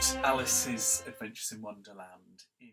about Alice's Adventures in Wonderland in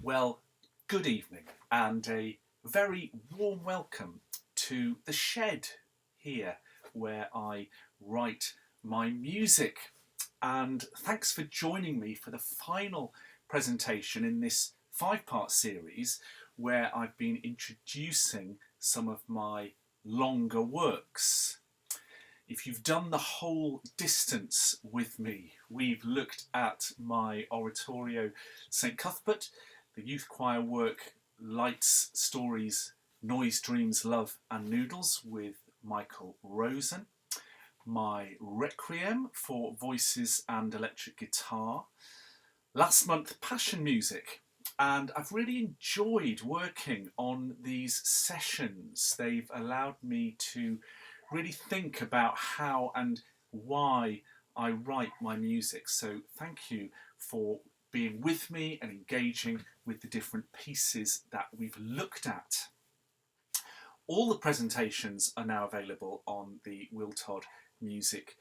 Well, good evening and a very warm welcome to the shed here where I write my music. And thanks for joining me for the final presentation in this 5-part series where I've been introducing some of my longer works. If you've done the whole distance with me, we've looked at my oratorio St Cuthbert, the youth choir work Lights, Stories, Noise, Dreams, Love and Noodles with Michael Rosen, my Requiem for voices and electric guitar, last month Passion Music, and I've really enjoyed working on these sessions. They've allowed me to really think about how and why I write my music. So thank you for being with me and engaging with the different pieces that we've looked at. All the presentations are now available on the Todd Music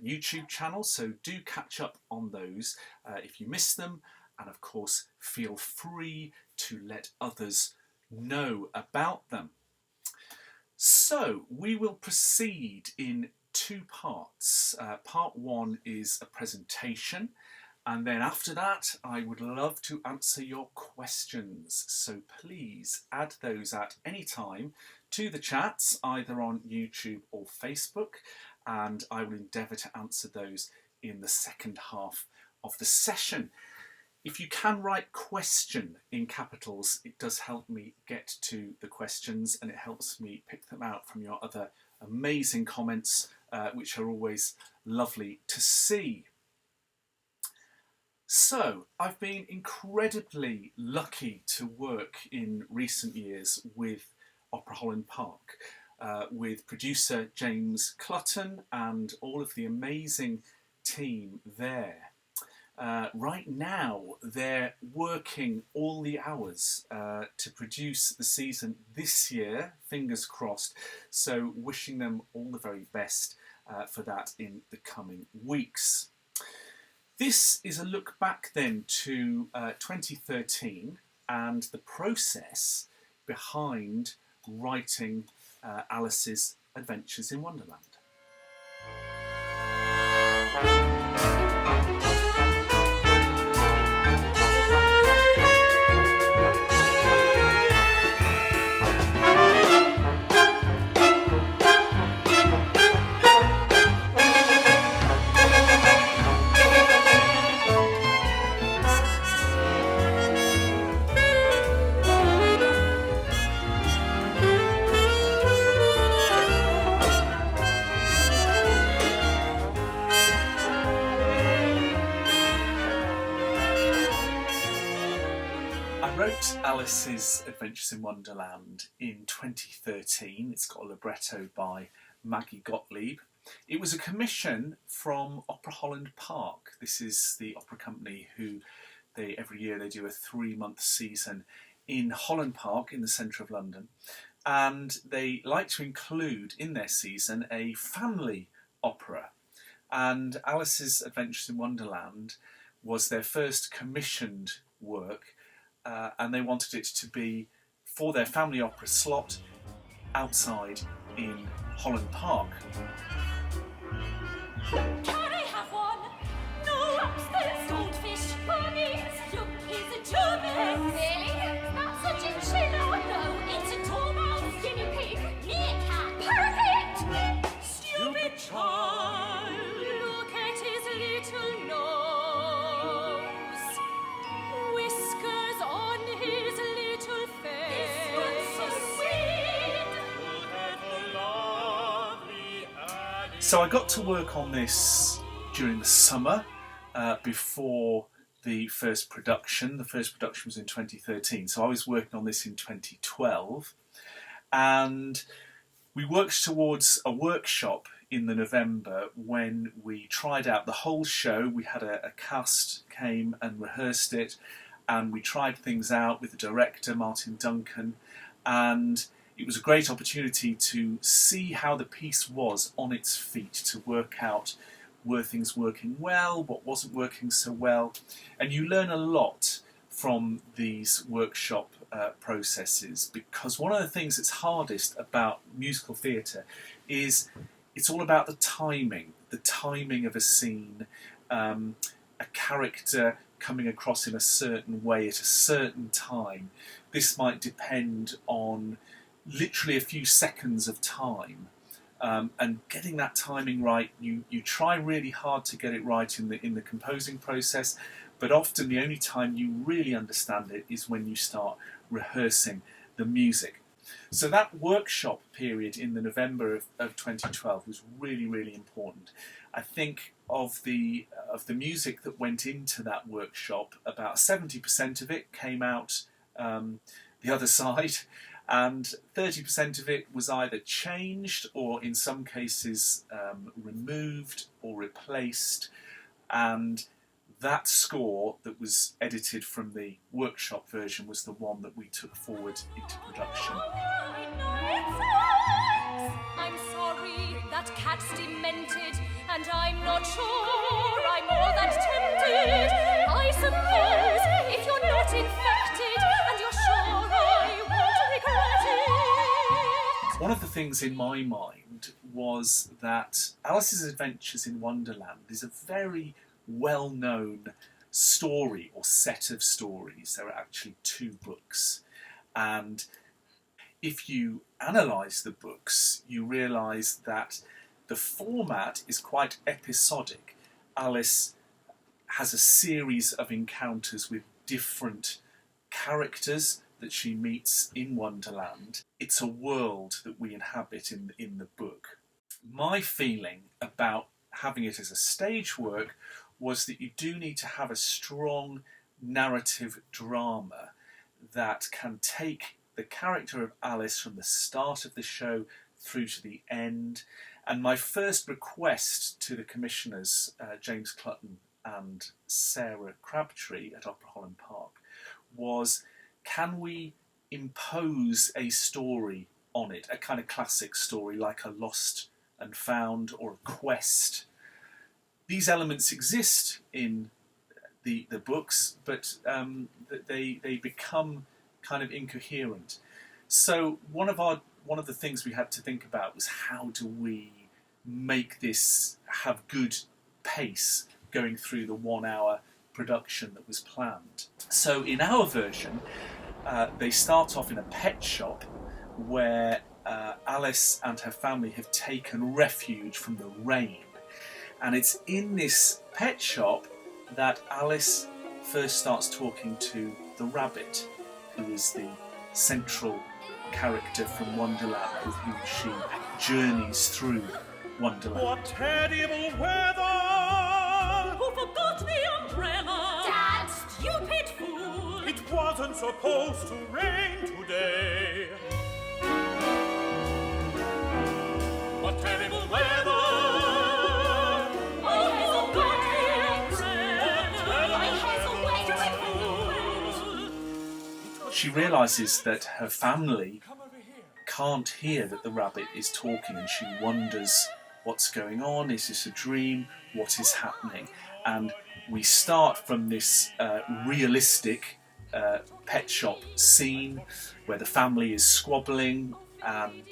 YouTube channel, so do catch up on those if you miss them, and of course feel free to let others know about them. So we will proceed in 2 parts. Part 1 is a presentation, and then after that I would love to answer your questions. So please add those at any time to the chats, either on YouTube or Facebook, and I will endeavour to answer those in the second half of the session. If you can write question in capitals, it does help me get to the questions and it helps me pick them out from your other amazing comments, which are always lovely to see. So, I've been incredibly lucky to work in recent years with Opera Holland Park, with producer James Clutton and all of the amazing team there. Right now they're working all the hours to produce the season this year, fingers crossed, so wishing them all the very best for that in the coming weeks. This is a look back then to 2013 and the process behind writing Alice's Adventures in Wonderland. Alice's Adventures in Wonderland in 2013. It's got a libretto by Maggie Gottlieb. It was a commission from Opera Holland Park. This is the opera company who every year they do a 3-month season in Holland Park in the centre of London, and they like to include in their season a family opera, and Alice's Adventures in Wonderland was their first commissioned work. And they wanted it to be for their family opera slot outside in Holland Park. Can I have one? No upstairs goldfish, bunnies, yuckies, jubilees. Really? Not such a chinchilla. No, it's a dormouse, guinea pig, meerkat. Perfect! Stupid child, look at his little nose. Whiskers on his little face. This one's so sweet. Look at the lovely Annie. So I got to work on this during the summer before the first production. The first production was in 2013, so I was working on this in 2012. And we worked towards a workshop in the November when we tried out the whole show. We had a cast came and rehearsed it, and we tried things out with the director, Martin Duncan, and it was a great opportunity to see how the piece was on its feet, to work out were things working well, what wasn't working so well, and you learn a lot from these workshop processes, because one of the things that's hardest about musical theatre is it's all about the timing of a scene, a character coming across in a certain way at a certain time. This might depend on literally a few seconds of time, and getting that timing right. You try really hard to get it right in the composing process, but often the only time you really understand it is when you start rehearsing the music. So that workshop period in the November of 2012 was really, really important. I think of the music that went into that workshop, about 70% of it came out the other side, and 30% of it was either changed or in some cases removed or replaced. And that score that was edited from the workshop version was the one that we took forward into production. I'm sorry, that cat's demented, and I'm not sure I'm all that tempted. I suppose if you're not infected and you're sure I won't regret it. One of the things in my mind was that Alice's Adventures in Wonderland is a very well-known story or set of stories. There are actually 2 books, and if you analyse the books, you realise that the format is quite episodic. Alice has a series of encounters with different characters that she meets in Wonderland. It's a world that we inhabit in the book. My feeling about having it as a stage work was that you do need to have a strong narrative drama that can take the character of Alice from the start of the show through to the end. And my first request to the commissioners, James Clutton and Sarah Crabtree at Opera Holland Park, was, can we impose a story on it, a kind of classic story like a Lost and Found or a Quest? These elements exist in the books, but they become kind of incoherent. So one of the things we had to think about was, how do we make this have good pace going through the 1 hour production that was planned? So in our version, they start off in a pet shop where Alice and her family have taken refuge from the rain. And it's in this pet shop that Alice first starts talking to the rabbit, who is the central character from Wonderland, with whom she journeys through Wonderland. What terrible weather! Who forgot the umbrella? Dad, stupid fool! It wasn't supposed to rain today. What terrible weather! She realises that her family can't hear that the rabbit is talking, and she wonders what's going on. Is this a dream? What is happening? And we start from this realistic pet shop scene where the family is squabbling and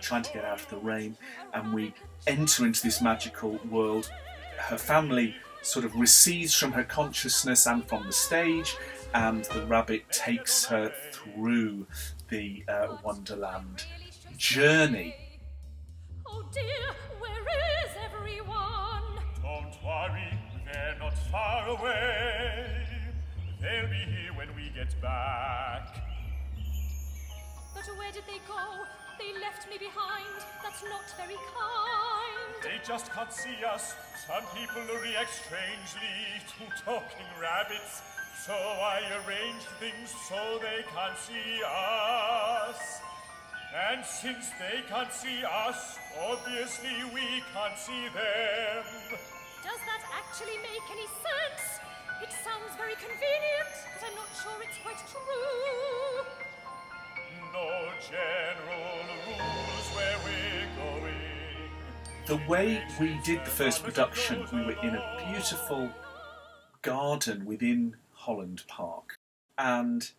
trying to get out of the rain, and we enter into this magical world. Her family sort of recedes from her consciousness and from the stage, and the rabbit takes her through the Wonderland journey. Oh dear, where is everyone? Don't worry, they're not far away. They'll be here when we get back. But where did they go? They left me behind. That's not very kind. They just can't see us. Some people react strangely to talking rabbits. So I arranged things so they can't see us. And since they can't see us, obviously we can't see them. Does that actually make any sense? It sounds very convenient, but I'm not sure it's quite true. No general rules where we're going. The way we did the first production, we were in a beautiful garden within Holland Park. and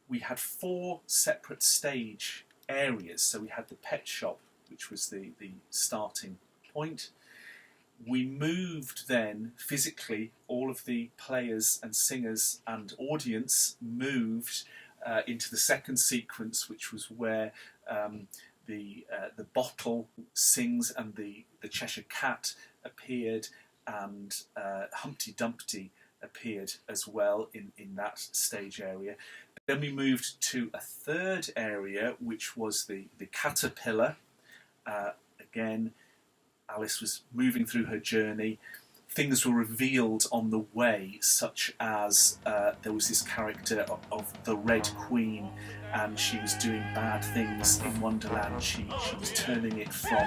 we had 4 separate stage areas. So we had the pet shop, which was the starting point. We moved then physically, all of the players and singers and audience moved into the second sequence, which was where the bottle sings and the Cheshire Cat appeared, and Humpty Dumpty appeared as well in that stage area. Then we moved to a third area, which was the caterpillar. Again, Alice was moving through her journey. Things were revealed on the way, such as there was this character of the Red Queen, and she was doing bad things in Wonderland. She was turning it from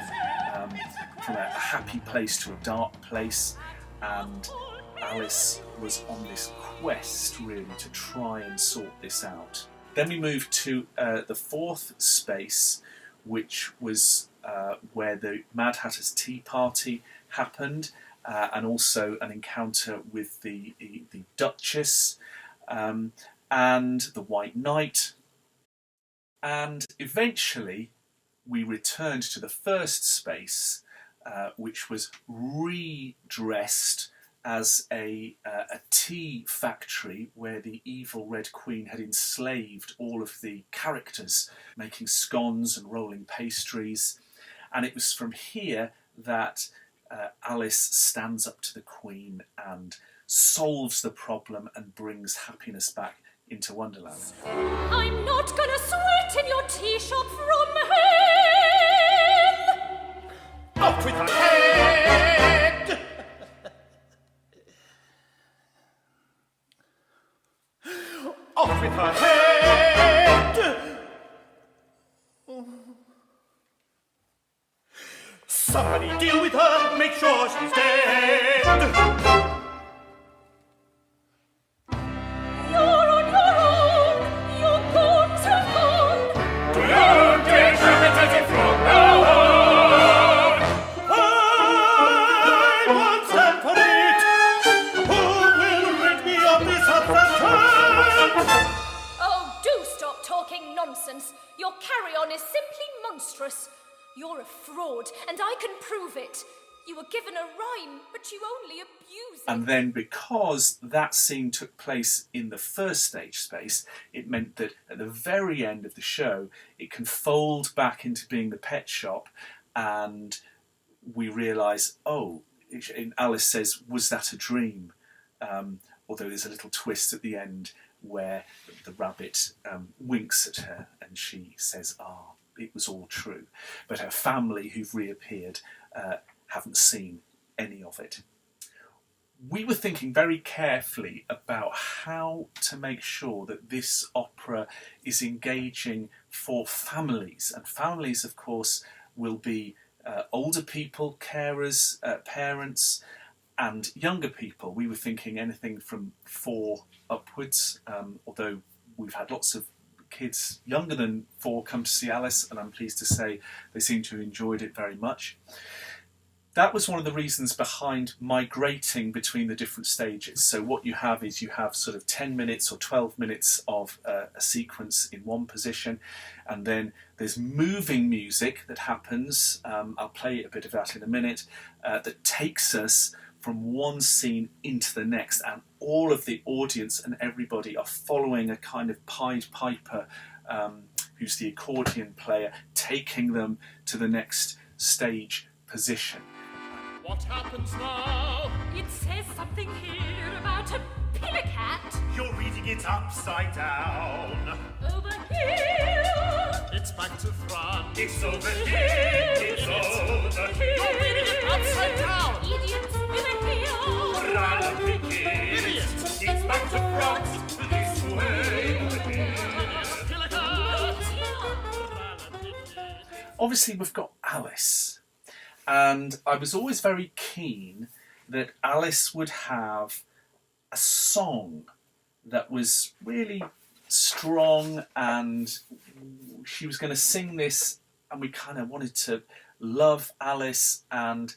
a happy place to a dark place, and Alice was on this quest really to try and sort this out. Then we moved to the fourth space, which was where the Mad Hatter's Tea Party happened, and also an encounter with the Duchess and the White Knight. And eventually we returned to the first space, which was redressed as a tea factory where the evil Red Queen had enslaved all of the characters, making scones and rolling pastries. And it was from here that Alice stands up to the Queen and solves the problem and brings happiness back into Wonderland. I'm not gonna sweat in your tea shop from hell! Off with her head! Off with her head! Somebody deal with her, make sure she's dead! You're on your own, you're going to fall. Don't get irritated from now on! I won't stand for it! Who will rid me of this affliction? Oh, do stop talking nonsense. Your carry-on is simply monstrous. You're a fraud, and I can prove it. You were given a rhyme, but you only abuse it. And then, because that scene took place in the first stage space, it meant that at the very end of the show, it can fold back into being the pet shop, and we realise, oh, and Alice says, was that a dream? Although there's a little twist at the end where the rabbit winks at her and she says, it was all true. But her family, who've reappeared, haven't seen any of it. We were thinking very carefully about how to make sure that this opera is engaging for families. And families, of course, will be older people, carers, parents, and younger people. We were thinking anything from 4 upwards, although we've had lots of kids younger than 4 come to see Alice, and I'm pleased to say they seem to have enjoyed it very much. That was one of the reasons behind migrating between the different stages. So what you have is you have sort of 10 minutes or 12 minutes of a sequence in one position, and then there's moving music that happens, I'll play a bit of that in a minute, that takes us from one scene into the next, and all of the audience and everybody are following a kind of Pied Piper, who's the accordion player, taking them to the next stage position. What happens now? It says something here about a pillar cat. You're reading it upside down. Over here. It's back to front. It's over here. It's over here. You're reading it upside down. Idiots, over here. Idiot. It's back to front. This way. Obviously, we've got Alice. And I was always very keen that Alice would have a song that was really strong, and she was going to sing this, and we kind of wanted to love Alice and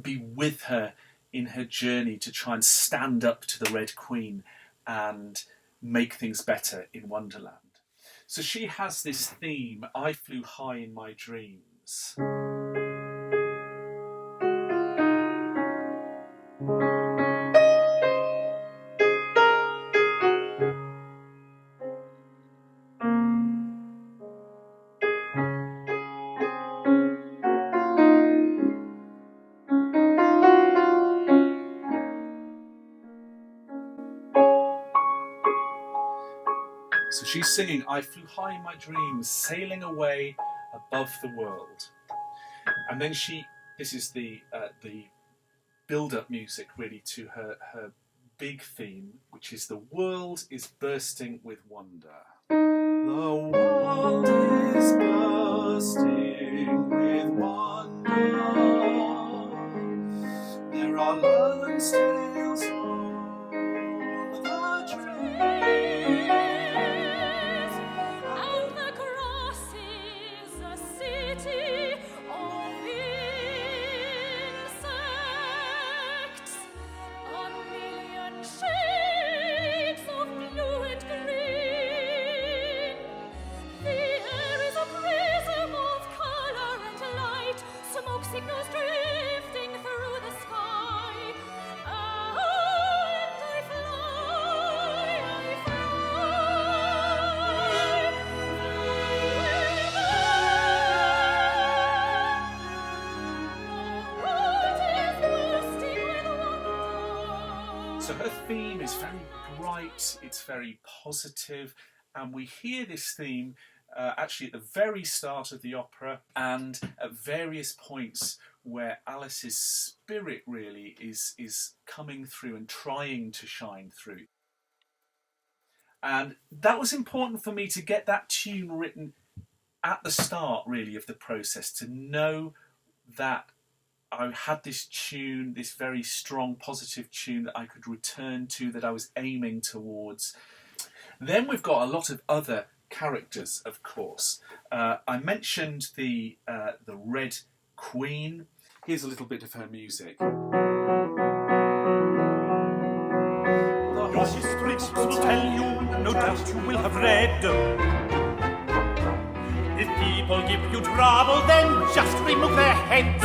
be with her in her journey to try and stand up to the Red Queen and make things better in Wonderland. So she has this theme, I flew high in my dreams. So she's singing, I flew high in my dreams, sailing away above the world. And then this is the build-up music really to her big theme, which is the world is bursting with wonder. The world is bursting with wonder. There are learned tales on the trees. And the grass is a city of insects, a million shades of blue and green. The air is a prism of color and light, smoke signals drifting through the sky. And I fly, So her theme is very bright, it's very positive, and we hear this theme actually at the very start of the opera and at various points where Alice's spirit really is coming through and trying to shine through. And that was important for me to get that tune written at the start really of the process, to know that I had this tune, this very strong positive tune that I could return to, that I was aiming towards. Then we've got a lot of other characters, of course. I mentioned the Red Queen. Here's a little bit of her music. Your history books will tell you, no doubt you will have read. If people give you trouble, then just remove their heads.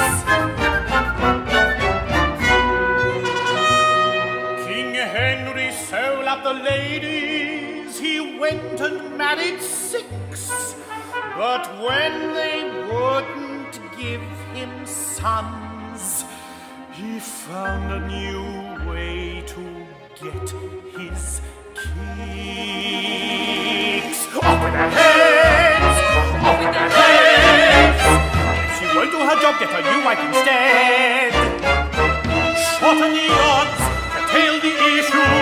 King Henry so loved the ladies, he went and married 6. But when they wouldn't give him sons, he found a new way to get his kicks. Off with their heads! Off with their heads! If she won't do her job, get a new wife instead. Shorten the odds, curtail the issue.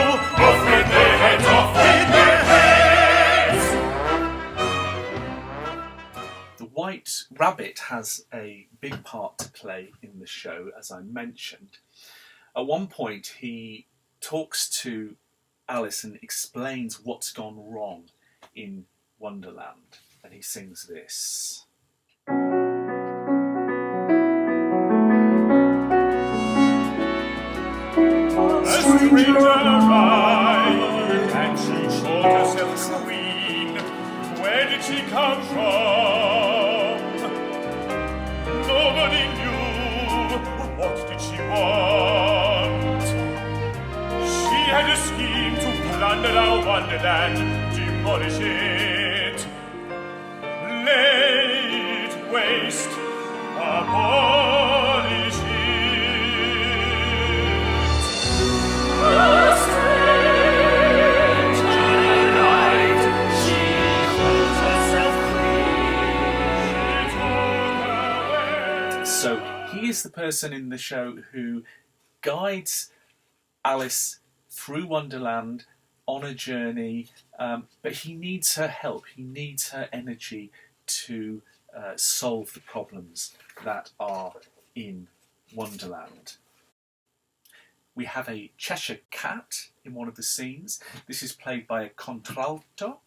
Off with their heads! Off with their heads! The White Rabbit has a big part to play in the show, as I mentioned. At one point, he talks to Alice and explains what's gone wrong in Wonderland, and he sings this. A stranger arrived, and she showed herself queen. Where did she come from? Nobody knew. What did she want? She had a scheme to plunder our Wonderland, demolish it, lay it waste, abolish it. A stranger arrived, she calls herself queen. She took her way. So he is the person in the show who guides Alice through Wonderland on a journey, but he needs her help, he needs her energy to solve the problems that are in Wonderland. We have a Cheshire Cat in one of the scenes. This is played by a contralto,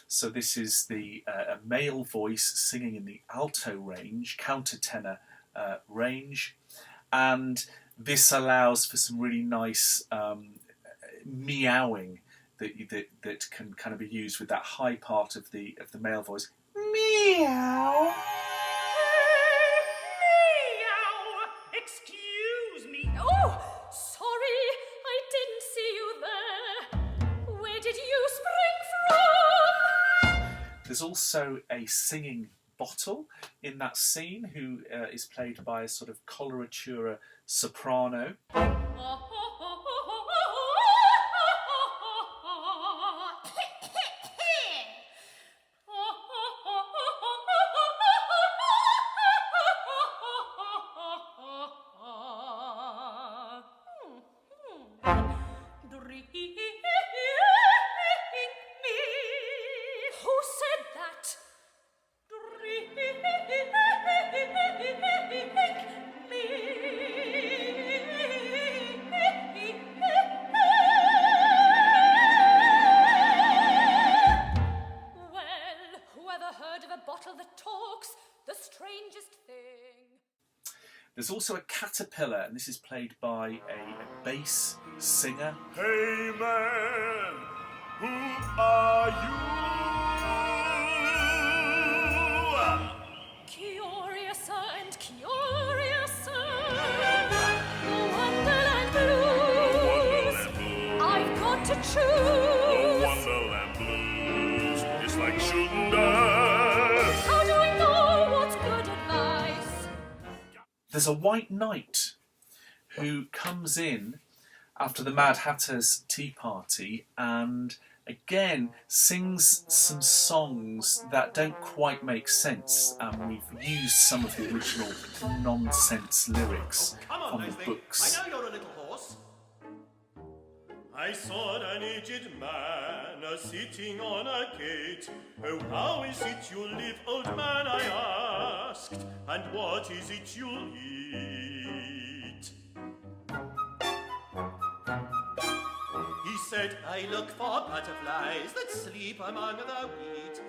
so this is the a male voice singing in the alto range, countertenor range, and this allows for some really nice meowing that can kind of be used with that high part of the male voice. Meow. Meow! Excuse me. Oh, sorry, I didn't see you there. Where did you spring from? There's also a singing bottle in that scene who is played by a sort of coloratura soprano. Who said that? Well, whoever heard of a bottle that talks? The strangest thing. There's also a caterpillar, and this is played by a bass singer. Hey man, who are you? Curiouser and curiouser, the Wonderland Blues. I've got to choose. Wonderland Blues. It's like shooting dice. How do I know what's good advice? There's a white knight who comes in after the Mad Hatter's tea party and again sings some songs that don't quite make sense, and we've used some of the original nonsense lyrics from the books. I know you're a little horse. I saw an aged man sitting on a gate. Oh, how is it you live, old man, I asked, and what is it you'll eat? He said, I look for butterflies that sleep among the wheat.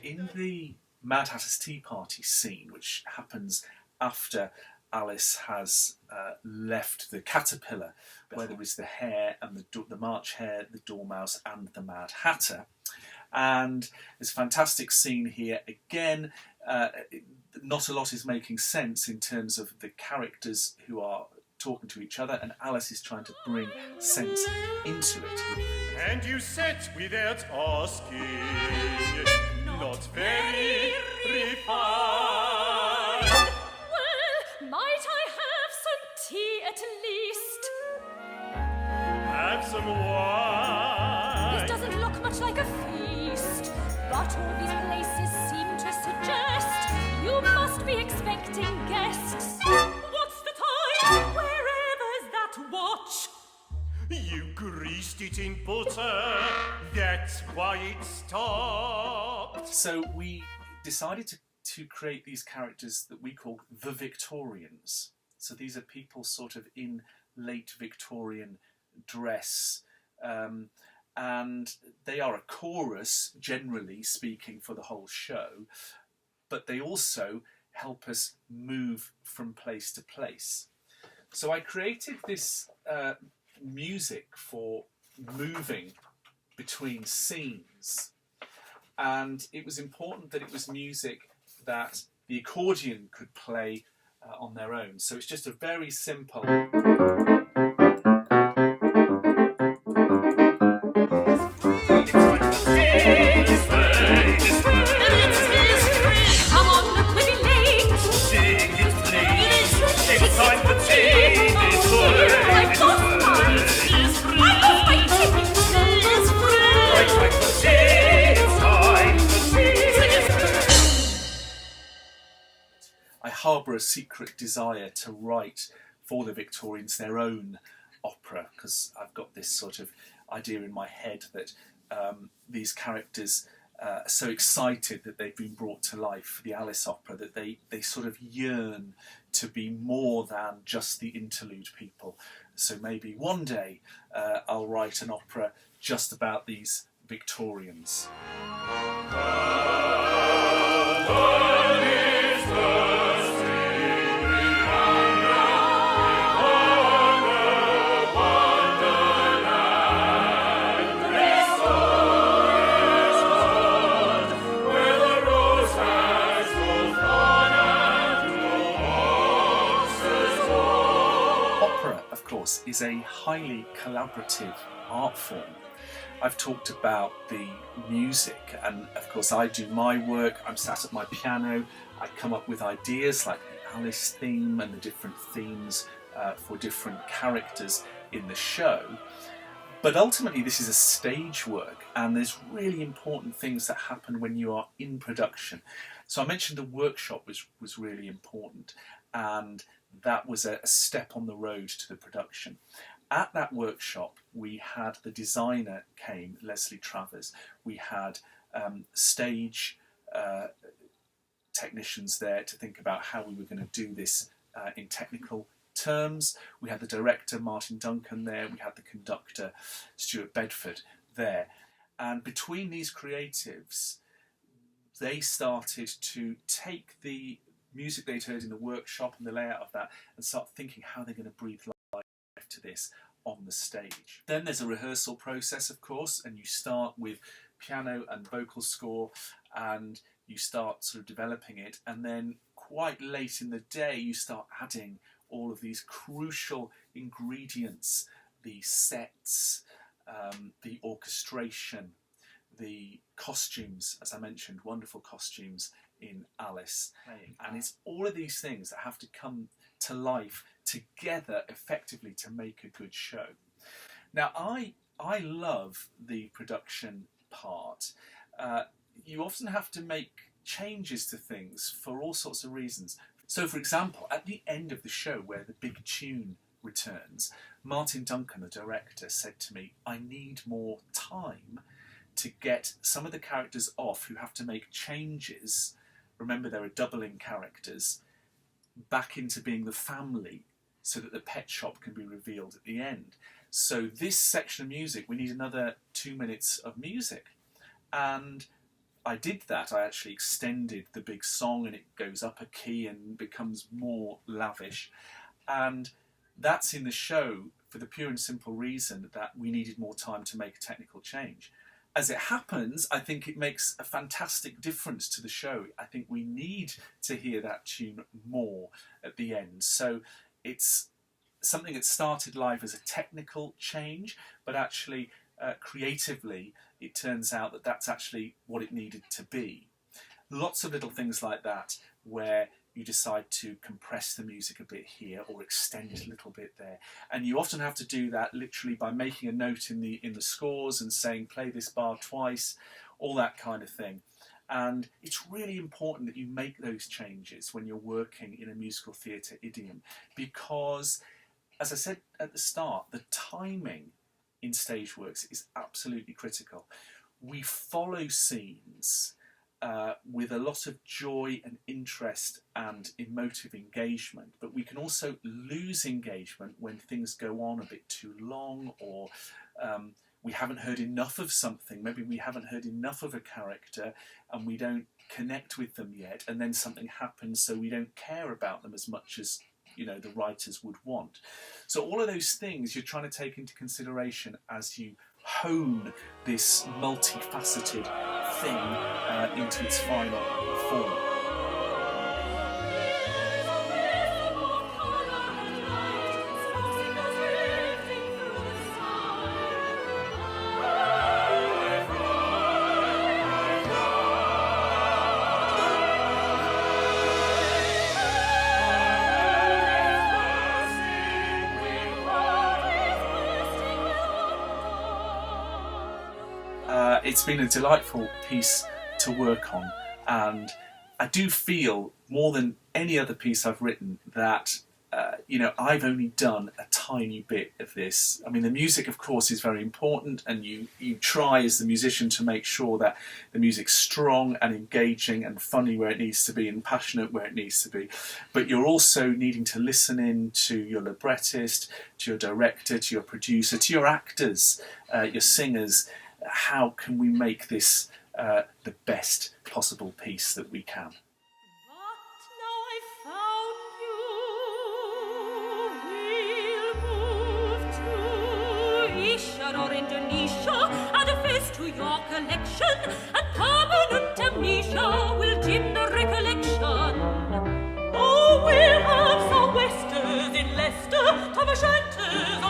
In the Mad Hatter's tea party scene, which happens after Alice has left the caterpillar, where there is the hare and the March Hare, the Dormouse and the Mad Hatter. And there's a fantastic scene here. Again, not a lot is making sense in terms of the characters who are talking to each other, and Alice is trying to bring sense into it. And you said without asking, not very refined. Well, might I have some tea at least? Have some wine. This doesn't look much like a feast, but all these places seem to suggest you must be expecting guests. What's the time? Wherever's that watch? You greased it in butter, that's why it stopped. So we decided to create these characters that we call the Victorians. So these are people sort of in late Victorian dress, and they are a chorus, generally speaking, for the whole show, but they also help us move from place to place. So I created this music for moving between scenes, and it was important that it was music that the accordion could play on their own. So it's just a very simple. I harbour a secret desire to write for the Victorians their own opera, because I've got this sort of idea in my head that these characters are so excited that they've been brought to life for the Alice opera that they sort of yearn to be more than just the interlude people. So maybe one day I'll write an opera just about these Victorians. course, is a highly collaborative art form. I've talked about the music, and of course I do my work. I'm sat at my piano, I come up with ideas like the Alice theme and the different themes for different characters in the show. But ultimately this is a stage work, and there's really important things that happen when you are in production. So I mentioned the workshop was really important, and that was a step on the road to the production. At that workshop we had the designer came, Leslie Travers. We had stage technicians there to think about how we were going to do this in technical terms. We had the director Martin Duncan there, we had the conductor Stuart Bedford there, and between these creatives they started to take the music they'd heard in the workshop and the layout of that and start thinking how they're going to breathe life to this on the stage. Then there's a rehearsal process, of course, and you start with piano and vocal score and you start sort of developing it, and then quite late in the day you start adding all of these crucial ingredients, the sets, the orchestration, the costumes, as I mentioned, wonderful costumes in Alice. And it's all of these things that have to come to life together effectively to make a good show. Now I love the production part. You often have to make changes to things for all sorts of reasons. So for example, at the end of the show where the big tune returns, Martin Duncan, the director, said to me, I need more time to get some of the characters off who have to make changes. Remember, there are doubling characters, back into being the family so that the pet shop can be revealed at the end. So this section of music, we need another 2 minutes of music. And I did that. I actually extended the big song and it goes up a key and becomes more lavish. And that's in the show for the pure and simple reason that we needed more time to make a technical change. As it happens, I think it makes a fantastic difference to the show. I think we need to hear that tune more at the end. So it's something that started live as a technical change, but actually creatively it turns out that that's actually what it needed to be. Lots of little things like that where you decide to compress the music a bit here or extend it a little bit there, and you often have to do that literally by making a note in the scores and saying play this bar twice, all that kind of thing. And it's really important that you make those changes when you're working in a musical theatre idiom, because as I said at the start, the timing in stage works is absolutely critical. We follow scenes with a lot of joy and interest and emotive engagement, but we can also lose engagement when things go on a bit too long, or we haven't heard enough of something. Maybe we haven't heard enough of a character and we don't connect with them yet, and then something happens so we don't care about them as much as the writers would want. So all of those things you're trying to take into consideration as you hone this multifaceted thing into its final form. It's been a delightful piece to work on, and I do feel more than any other piece I've written that I've only done a tiny bit of this. I mean, the music of course is very important, and you try as the musician to make sure that the music's strong and engaging and funny where it needs to be and passionate where it needs to be, but you're also needing to listen in to your librettist, to your director, to your producer, to your actors, your singers. How can we make this the best possible piece that we can? But now I found you, we'll move to Isha or Indonesia, add a face to your collection, and permanent amnesia will dim the recollection. Oh, we'll have some Westers in Leicester, Tam O'Shanters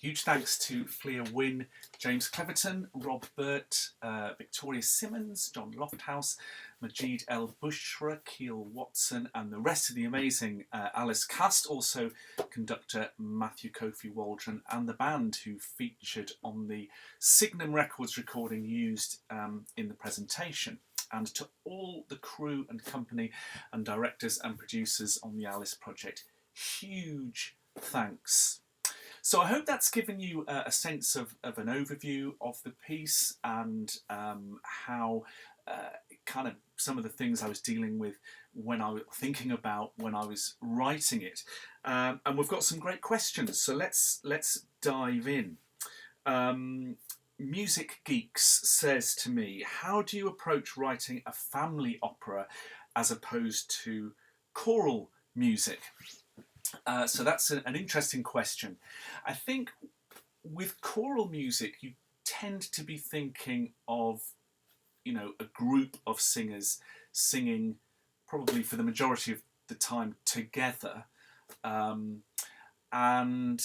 Huge thanks to Flea Wynne, James Cleverton, Rob Burt, Victoria Simmons, John Lofthouse, Majid El Bushra, Keel Watson, and the rest of the amazing Alice cast. Also, conductor Matthew Kofi Waldron and the band who featured on the Signum Records recording used in the presentation. And to all the crew and company and directors and producers on the Alice project, huge thanks. So I hope that's given you a sense of an overview of the piece and how kind of some of the things I was dealing with when I was thinking about when I was writing it. And we've got some great questions, so let's dive in. Music Geeks says to me, how do you approach writing a family opera as opposed to choral music? So that's an interesting question. I think with choral music, you tend to be thinking of, a group of singers singing probably for the majority of the time together. And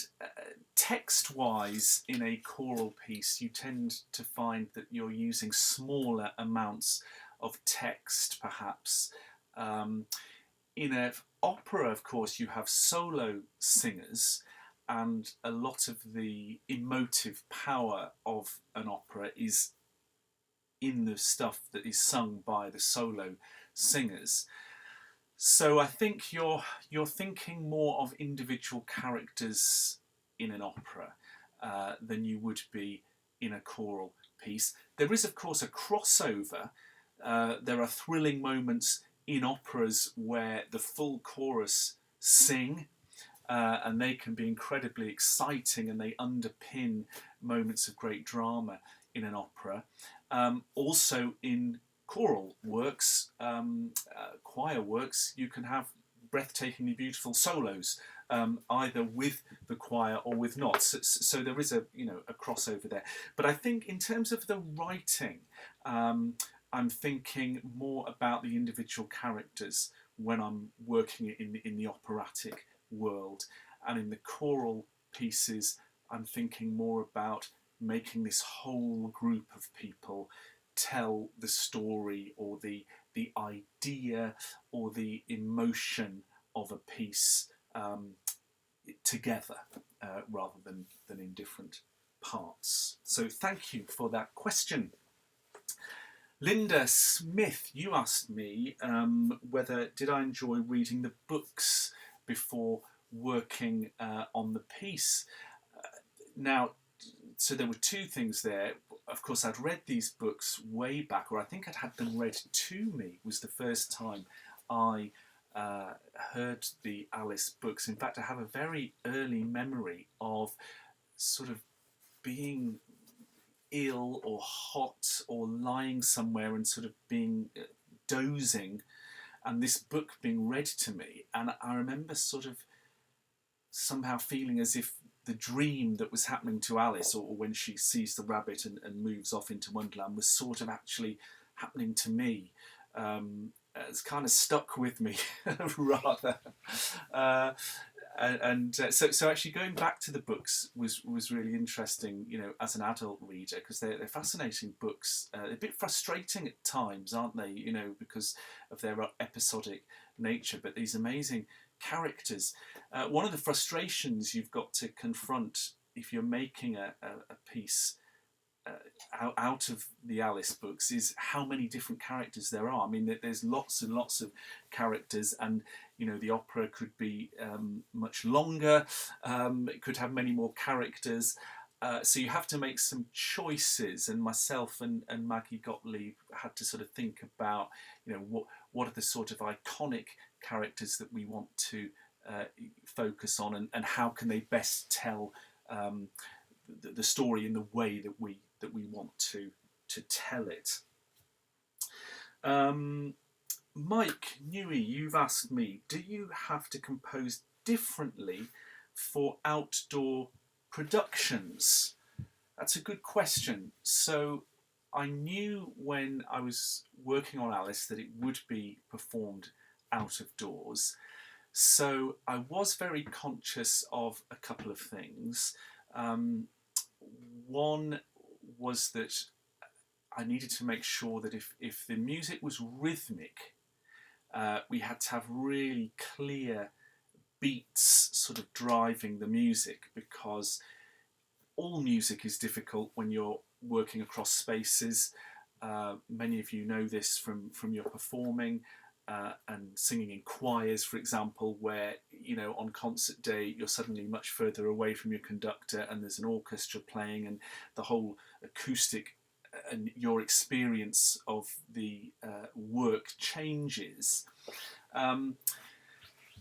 text-wise, in a choral piece, you tend to find that you're using smaller amounts of text, perhaps. In an opera, of course, you have solo singers, and a lot of the emotive power of an opera is in the stuff that is sung by the solo singers. So I think you're thinking more of individual characters in an opera than you would be in a choral piece. There is, of course, a crossover. There are thrilling moments in operas where the full chorus sing, and they can be incredibly exciting, and they underpin moments of great drama in an opera. Also in choral works, choir works, you can have breathtakingly beautiful solos, either with the choir or with not. So there is a crossover there. But I think in terms of the writing, I'm thinking more about the individual characters when I'm working in the operatic world. And in the choral pieces, I'm thinking more about making this whole group of people tell the story or the idea or the emotion of a piece together rather than in different parts. So thank you for that question. Linda Smith, you asked me whether did I enjoy reading the books before working on the piece. Now, so there were two things there. Of course, I'd read these books way back, or I think I'd had them read to me. It was the first time I heard the Alice books. In fact, I have a very early memory of sort of being ill or hot or lying somewhere and sort of being dozing, and this book being read to me, and I remember sort of somehow feeling as if the dream that was happening to Alice, or when she sees the rabbit and moves off into Wonderland, was sort of actually happening to me. It's kind of stuck with me, rather. So actually going back to the books was really interesting, as an adult reader, because they're fascinating books. They're a bit frustrating at times, aren't they? Because of their episodic nature, but these amazing characters. One of the frustrations you've got to confront if you're making a piece out of the Alice books is how many different characters there are. I mean, there's lots and lots of characters, and the opera could be much longer. It could have many more characters. So you have to make some choices, and myself and Maggie Gottlieb had to sort of think about, what are the sort of iconic characters that we want to focus on, and how can they best tell the story in the way that we want to tell it. Mike Newey, you've asked me, do you have to compose differently for outdoor productions? That's a good question. So I knew when I was working on Alice that it would be performed out of doors. So I was very conscious of a couple of things. One was that I needed to make sure that if the music was rhythmic, we had to have really clear beats sort of driving the music, because all music is difficult when you're working across spaces. Many of you know this from your performing and singing in choirs, for example, where, you know, on concert day you're suddenly much further away from your conductor and there's an orchestra playing, and the whole acoustic and your experience of the work changes.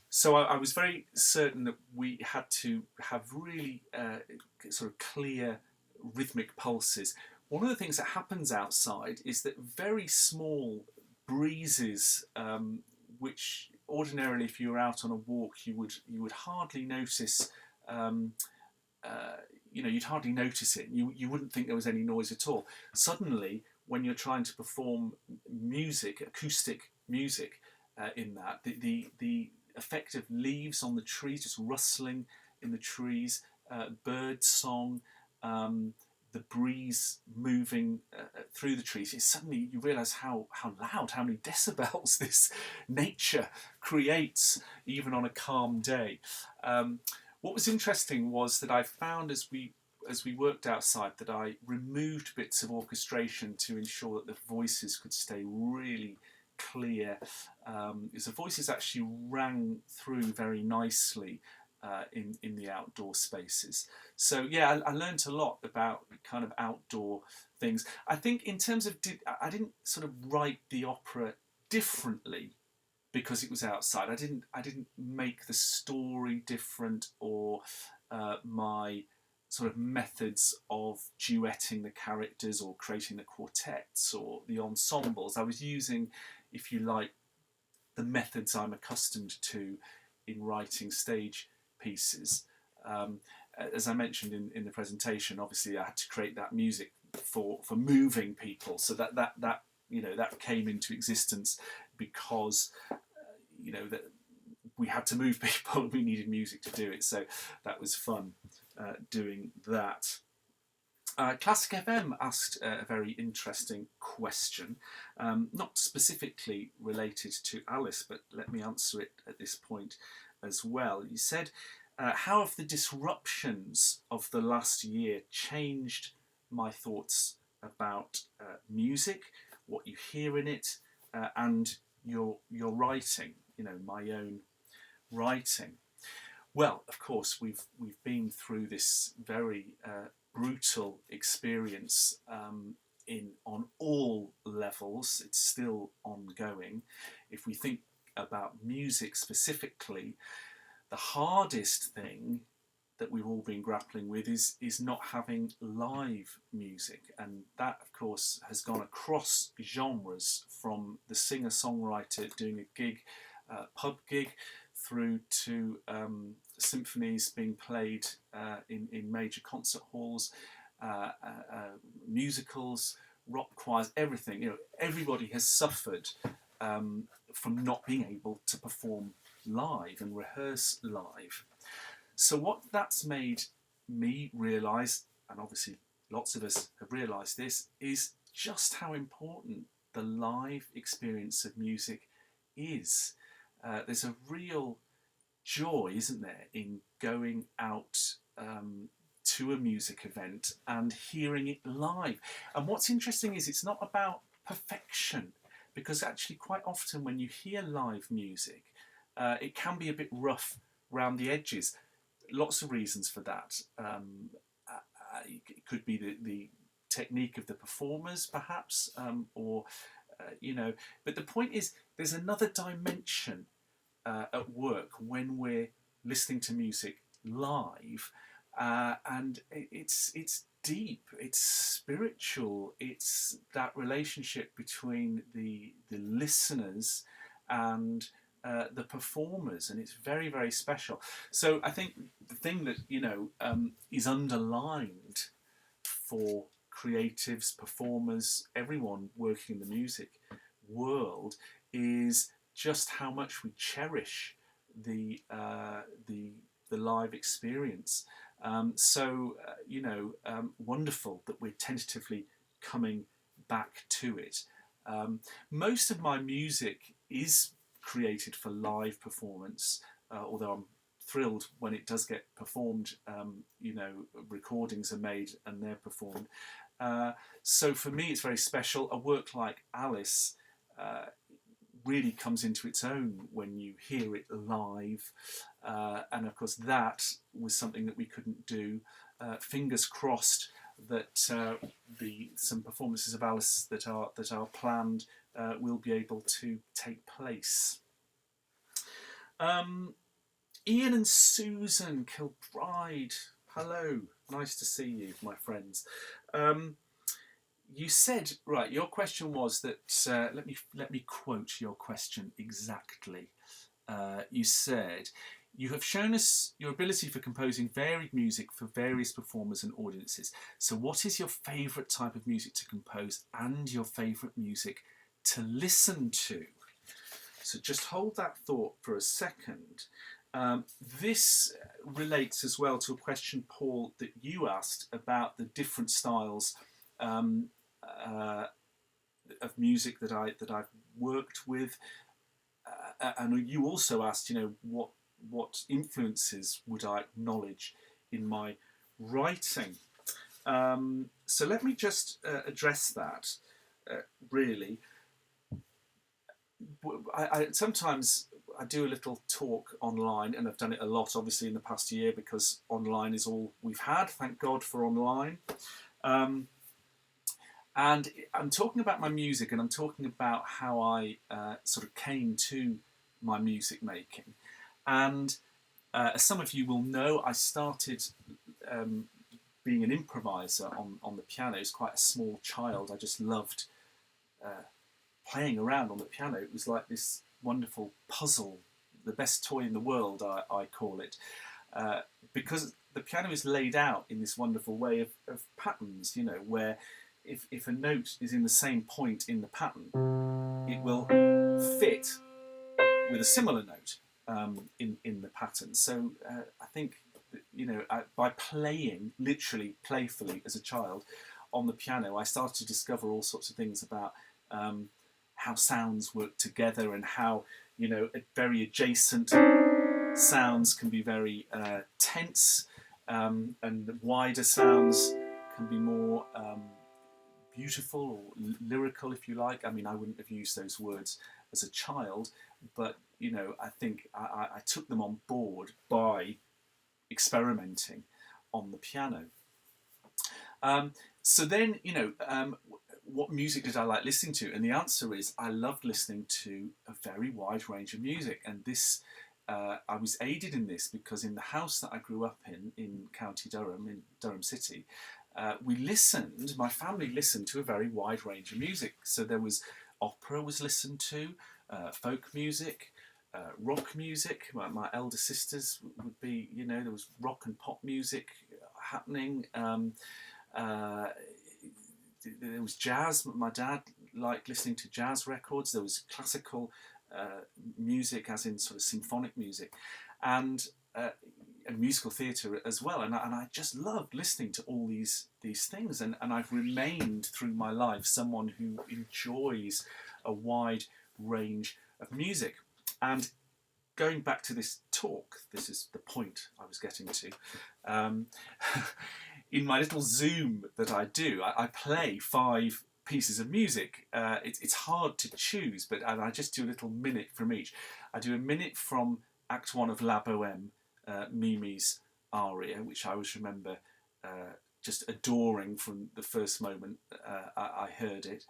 So I was very certain that we had to have really sort of clear rhythmic pulses. One of the things that happens outside is that very small breezes, which ordinarily, if you were out on a walk, you would hardly notice. You know, you'd hardly notice it. You wouldn't think there was any noise at all. Suddenly, when you're trying to perform music, acoustic music, in that the effect of leaves on the trees, just rustling in the trees, bird song, the breeze moving through the trees, it's suddenly you realise how loud, how many decibels this nature creates, even on a calm day. What was interesting was that I found as we worked outside that I removed bits of orchestration to ensure that the voices could stay really clear, because the voices actually rang through very nicely in the outdoor spaces. So yeah, I learned a lot about kind of outdoor things. I think in terms of I didn't sort of write the opera differently because it was outside. I didn't make the story different, or my sort of methods of duetting the characters or creating the quartets or the ensembles. I was using, if you like, the methods I'm accustomed to in writing stage pieces. As I mentioned in the presentation, obviously I had to create that music for moving people, so that you know, that came into existence because you know, that we had to move people. We needed music to do it, so that was fun doing that. Classic FM asked a very interesting question, not specifically related to Alice, but let me answer it at this point as well. You said, how have the disruptions of the last year changed my thoughts about music, what you hear in it, and your writing, you know, my own writing? Well, of course, we've been through this very brutal experience on all levels. It's still ongoing. If we think about music specifically, the hardest thing that we've all been grappling with is not having live music, and that, of course, has gone across genres, from the singer-songwriter doing a gig, pub gig, through to symphonies being played in major concert halls, musicals, rock choirs, everything. You know, everybody has suffered from not being able to perform live and rehearse live. So what that's made me realise, and obviously lots of us have realised this, is just how important the live experience of music is. There's a real joy, isn't there, in going out to a music event and hearing it live. And what's interesting is it's not about perfection, because actually quite often when you hear live music, it can be a bit rough round the edges. Lots of reasons for that. It could be the technique of the performers, perhaps, or you know. But the point is, there's another dimension at work when we're listening to music live, and it's deep, it's spiritual, it's that relationship between the listeners and the performers, and it's very, very special. So I think the thing that, you know, is underlined for creatives, performers, everyone working in the music world, is just how much we cherish the live experience. Wonderful that we're tentatively coming back to it. Most of my music is created for live performance, although I'm thrilled when it does get performed. Recordings are made and they're performed. So for me, it's very special. A work like Alice really comes into its own when you hear it live, and of course that was something that we couldn't do. Fingers crossed that some performances of Alice that are planned will be able to take place. Ian and Susan Kilbride, hello, nice to see you, my friends. You said, right, your question was that, let me quote your question exactly. You said, you have shown us your ability for composing varied music for various performers and audiences. So what is your favourite type of music to compose and your favourite music to listen to? So just hold that thought for a second. This relates as well to a question, Paul, that you asked about the different styles of music that I've worked with, and you also asked, what influences would I acknowledge in my writing. So let me just address that. Really, sometimes I do a little talk online, and I've done it a lot, obviously, in the past year, because online is all we've had. Thank God for online. And I'm talking about my music, and I'm talking about how I sort of came to my music making. And as some of you will know, I started being an improviser on the piano as quite a small child. I just loved playing around on the piano. It was like this wonderful puzzle, the best toy in the world, I call it, because the piano is laid out in this wonderful way of patterns, where if a note is in the same point in the pattern, it will fit with a similar note in the pattern. So I think, by playing, literally playfully as a child on the piano, I started to discover all sorts of things about how sounds work together, and how, very adjacent sounds can be very tense, and wider sounds can be more beautiful or lyrical, if you like. I mean, I wouldn't have used those words as a child, but I think I took them on board by experimenting on the piano. So then, what music did I like listening to? And the answer is, I loved listening to a very wide range of music. And this, I was aided in this because in the house that I grew up in County Durham, in Durham City, my family listened to a very wide range of music. So there was opera was listened to, folk music, rock music. My elder sisters would be, there was rock and pop music happening. There was jazz. My dad liked listening to jazz records. There was classical music, as in sort of symphonic music, and musical theatre as well. And I just loved listening to all these things. And I've remained through my life someone who enjoys a wide range of music. And going back to this talk, this is the point I was getting to. In my little Zoom that I do, I play 5 pieces of music. It's hard to choose, but I just do a little minute from each. I do a minute from Act 1 of La Bohème, Mimi's aria, which I always remember just adoring from the first moment I heard it.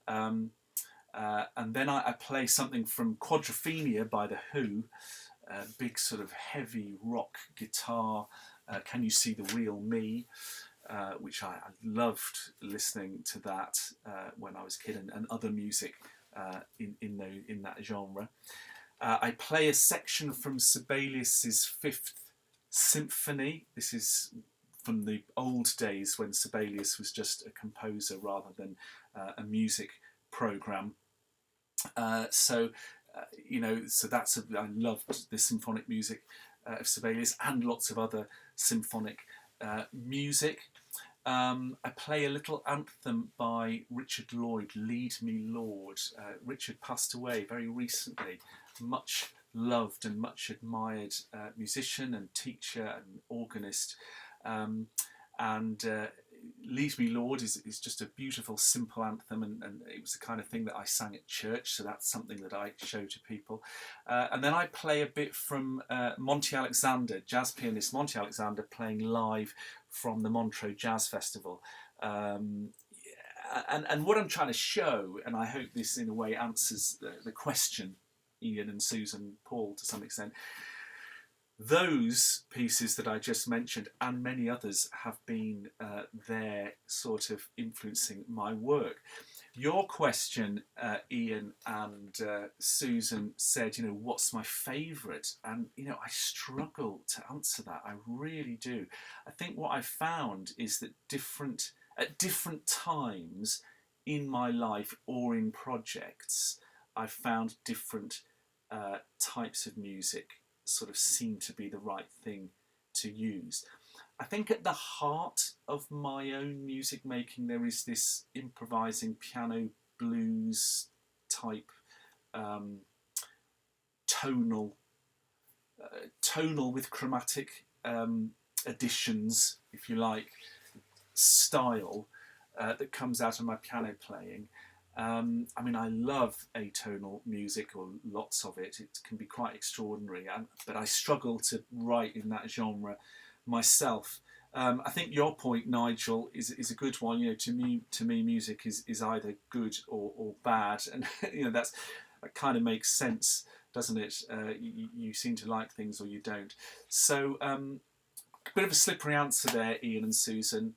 And then I play something from Quadrophenia by The Who, big sort of heavy rock guitar, Can You See the Real Me, which I loved listening to that when I was a kid, and other music in that genre. I play a section from Sibelius's Fifth Symphony. This is from the old days when Sibelius was just a composer rather than a music program. So that's I loved the symphonic music of Sibelius and lots of other symphonic music. I play a little anthem by Richard Lloyd, Lead Me Lord. Richard passed away very recently. Much loved and much admired musician and teacher and organist. And Lead Me Lord is just a beautiful, simple anthem, and it was the kind of thing that I sang at church, so that's something that I show to people. And then I play a bit from Monty Alexander, jazz pianist Monty Alexander, playing live from the Montreux Jazz Festival. And what I'm trying to show, and I hope this in a way answers the question, Ian and Susan, Paul, to some extent, those pieces that I just mentioned and many others have been there sort of influencing my work. Your question, Ian and Susan, said, what's my favourite? And, I struggle to answer that. I really do. I think what I've found is that at different times in my life or in projects, I've found different types of music sort of seem to be the right thing to use. I think at the heart of my own music making there is this improvising piano blues type tonal with chromatic additions, if you like, style that comes out of my piano playing. I love atonal music, or lots of it. It can be quite extraordinary, but I struggle to write in that genre myself. I think your point, Nigel, is a good one. To me, music is either good or bad, and that kind of makes sense, doesn't it? You seem to like things or you don't. So, a bit of a slippery answer there, Ian and Susan.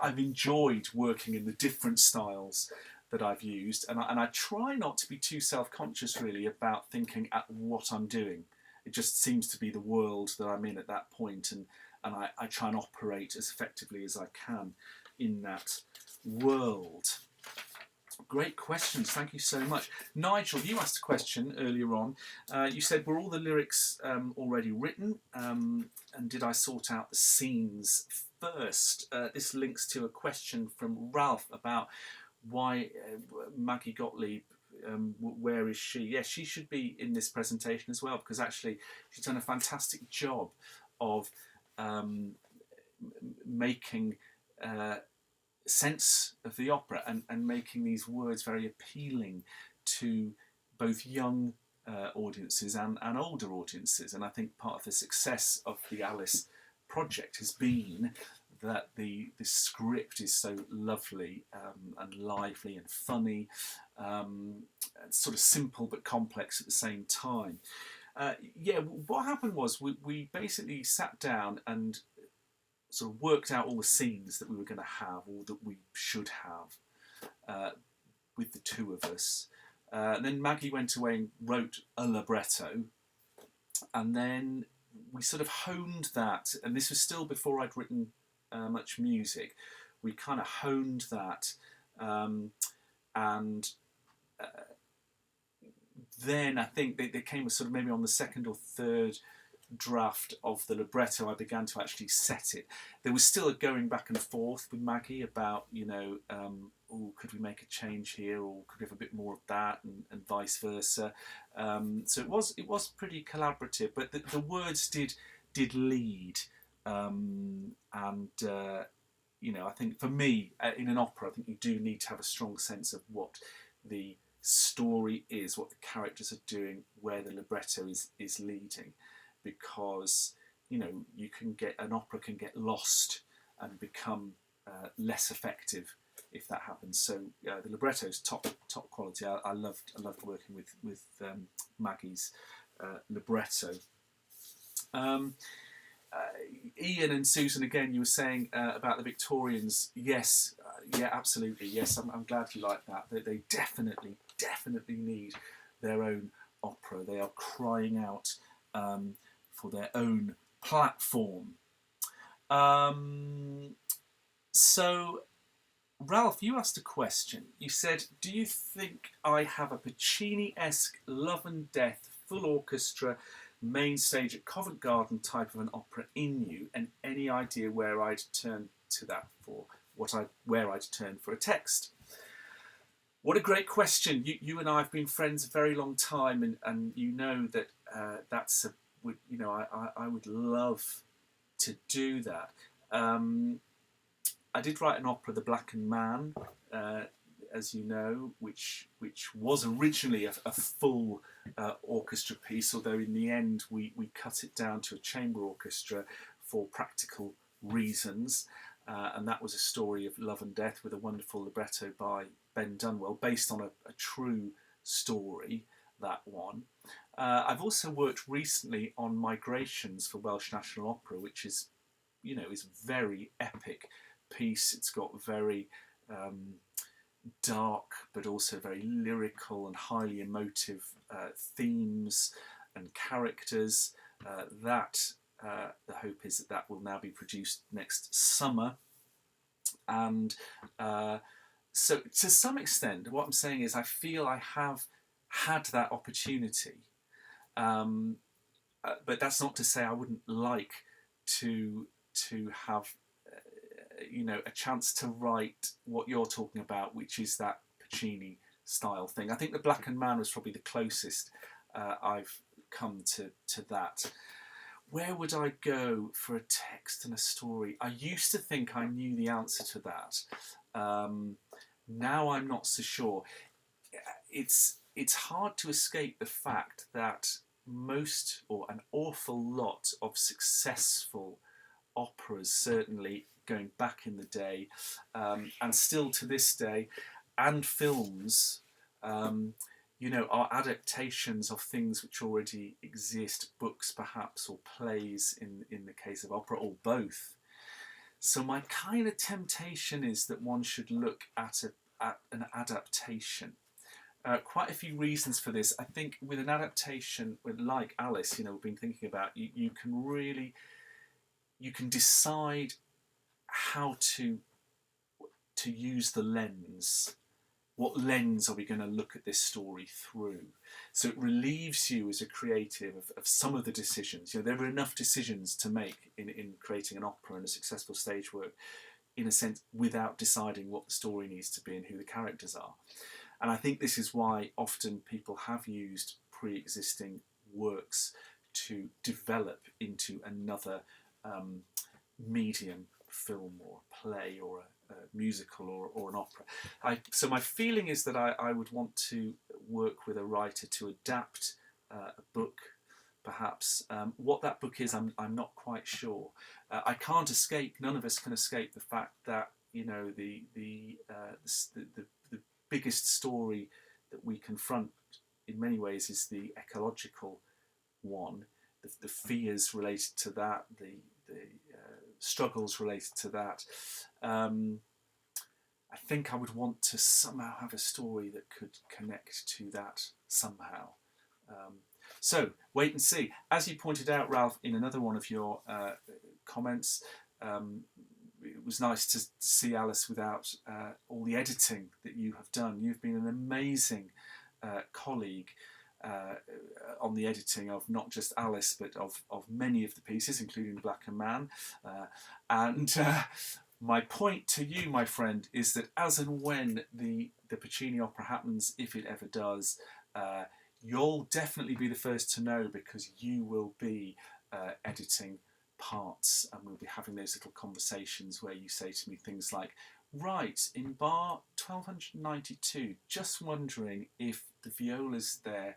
I've enjoyed working in the different styles that I've used, and I try not to be too self-conscious really about thinking at what I'm doing. It just seems to be the world that I'm in at that point, and I try and operate as effectively as I can in that world. Great questions, thank you so much. Nigel, you asked a question earlier on. You said, were all the lyrics already written, and did I sort out the scenes first? This links to a question from Ralph about why Maggie Gottlieb, where is she? Yes, she should be in this presentation as well, because actually she's done a fantastic job of making sense of the opera and making these words very appealing to both young audiences and older audiences. And I think part of the success of the Alice project has been that the script is so lovely and lively and funny, sort of simple but complex at the same time. What happened was we basically sat down and sort of worked out all the scenes that we were going to have, or that we should have, with the two of us. And then Maggie went away and wrote a libretto, and then we sort of honed that, and this was still before I'd written much music. We kind of honed that, and then I think they came sort of maybe on the second or third draft of the libretto, I began to actually set it. There was still a going back and forth with Maggie about, could we make a change here, or could we have a bit more of that, and vice versa. So it was pretty collaborative, but the words did lead. I think for me, in an opera, I think you do need to have a strong sense of what the story is, what the characters are doing, where the libretto is leading, because an opera can get lost and become less effective if that happens. So the libretto's top quality. I loved working with Maggie's libretto. Ian and Susan, again, you were saying about the Victorians. Yes, absolutely. Yes, I'm glad you like that. They definitely need their own opera. They are crying out for their own platform. So, Ralph, you asked a question. You said, do you think I have a Puccini-esque Love and Death full orchestra main stage at Covent Garden type of an opera in you, and any idea where I'd turn to that for where I'd turn for a text? What a great question. You and I have been friends a very long time, and you know that I would love to do that. I did write an opera, The Blackened Man, as you know, which was originally a full orchestra piece, although in the end we cut it down to a chamber orchestra for practical reasons. And that was a story of love and death with a wonderful libretto by Ben Dunwell, based on a true story, that one. I've also worked recently on Migrations for Welsh National Opera, which is a very epic piece. It's got very dark but also very lyrical and highly emotive themes and characters. The hope is that will now be produced next summer. And so to some extent, what I'm saying is I feel I have had that opportunity. But that's not to say I wouldn't like to have a chance to write what you're talking about, which is that Puccini style thing. I think The Blackened Man was probably the closest I've come to that. Where would I go for a text and a story? I used to think I knew the answer to that. Now I'm not so sure. It's hard to escape the fact that most, or an awful lot, of successful operas, certainly going back in the day, and still to this day, and films, are adaptations of things which already exist, books perhaps, or plays in the case of opera, or both. So my kind of temptation is that one should look at an adaptation. Quite a few reasons for this. I think with an adaptation, like Alice, we've been thinking about, you can decide how to use the lens. What lens are we going to look at this story through? So it relieves you as a creative of some of the decisions. There are enough decisions to make in creating an opera and a successful stage work, in a sense, without deciding what the story needs to be and who the characters are. And I think this is why often people have used pre-existing works to develop into another medium, film or play or a musical or an opera. So my feeling is that I would want to work with a writer to adapt a book, perhaps. What that book is, I'm not quite sure. I can't escape. None of us can escape the fact that the biggest story that we confront in many ways is the ecological one. The fears related to that, the struggles related to that. I think I would want to somehow have a story that could connect to that somehow. So wait and see. As you pointed out, Ralph, in another one of your comments, it was nice to see Alice without all the editing that you have done. You've been an amazing colleague on the editing of not just Alice, but of many of the pieces, including The Blackened Man. My point to you, my friend, is that as and when the Puccini opera happens, if it ever does, you'll definitely be the first to know, because you will be editing parts, and we'll be having those little conversations where you say to me things like, right, in bar 1292, just wondering if the violas there,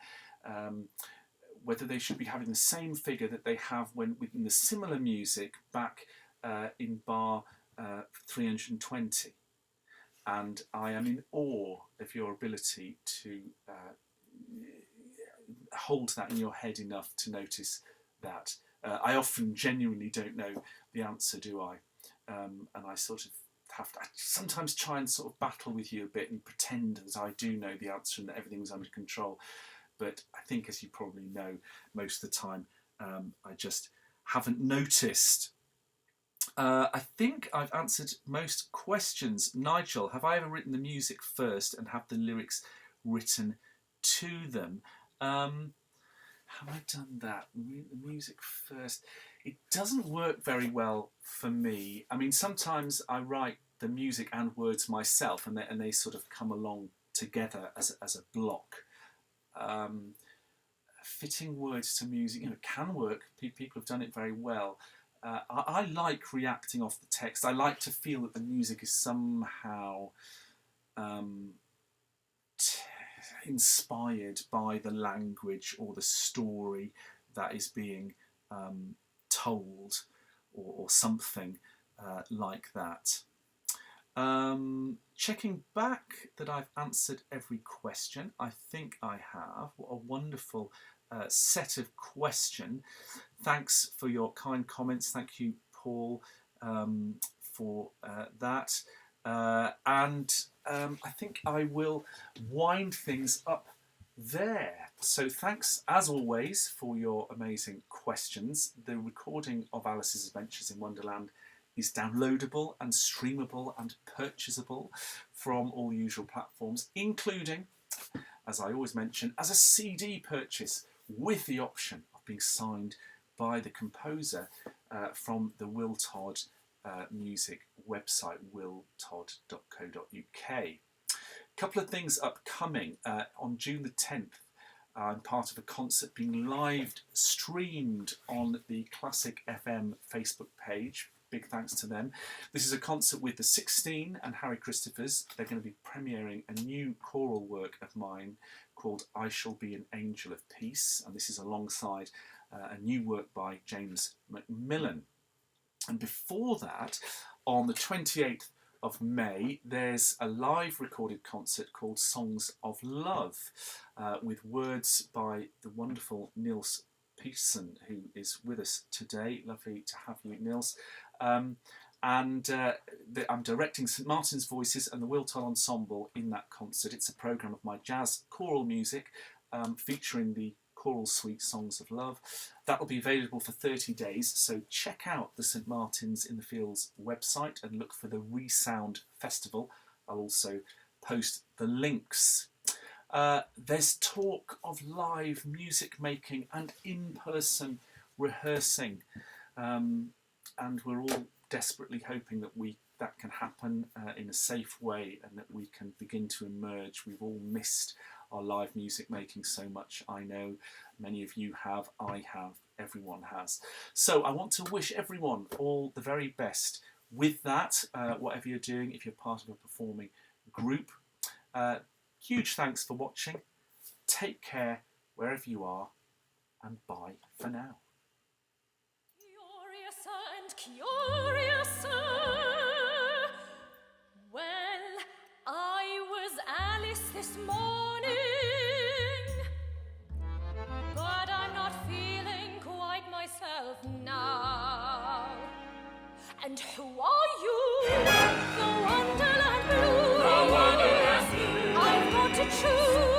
whether they should be having the same figure that they have when within the similar music back in bar 320. And I am in awe of your ability to hold that in your head enough to notice that. I often genuinely don't know the answer, do I? And I sort of have to sometimes try and sort of battle with you a bit and pretend that I do know the answer and that everything's under control. But I think, as you probably know, most of the time I just haven't noticed. I think I've answered most questions. Nigel, have I ever written the music first and have the lyrics written to them? have I done that? The music first. It doesn't work very well for me. I mean, sometimes I write the music and words myself, and they sort of come along together as a block. Fitting words to music, can work. People have done it very well. I like reacting off the text. I like to feel that the music is somehow inspired by the language or the story that is being told, or something like that. Checking back that I've answered every question. I think I have. What a wonderful set of question. Thanks for your kind comments. Thank you, Paul, for that. And I think I will wind things up there. So thanks, as always, for your amazing questions. The recording of Alice's Adventures in Wonderland is downloadable and streamable and purchasable from all usual platforms, including, as I always mention, as a CD purchase with the option of being signed by the composer from the Will Todd music website, willtodd.co.uk. A couple of things upcoming. On June the 10th, I'm part of a concert being live streamed on the Classic FM Facebook page. Big thanks to them. This is a concert with the 16 and Harry Christophers. They're going to be premiering a new choral work of mine called I Shall Be an Angel of Peace, and this is alongside a new work by James Macmillan. And before that, on the 28th of May, there's a live recorded concert called Songs of Love, with words by the wonderful Niels Peterson, who is with us today. Lovely to have you, Niels. I'm directing St Martin's Voices and the Will Todd Ensemble in that concert. It's a programme of my jazz choral music, featuring the choral suite Songs of Love. That will be available for 30 days, so check out the St Martin's in the Fields website and look for the Resound Festival. I'll also post the links. There's talk of live music making and in-person rehearsing, and we're all desperately hoping that can happen in a safe way and that we can begin to emerge. We've all missed our live music making so much. I know many of you have, I have, everyone has. So I want to wish everyone all the very best with that, whatever you're doing, if you're part of a performing group. Huge thanks for watching. Take care wherever you are, and bye for now. Curiouser. Well, I was Alice this morning, but I'm not feeling quite myself now. And who are you? The Wonderland Blues. The Wonderland Blues. I've got to choose.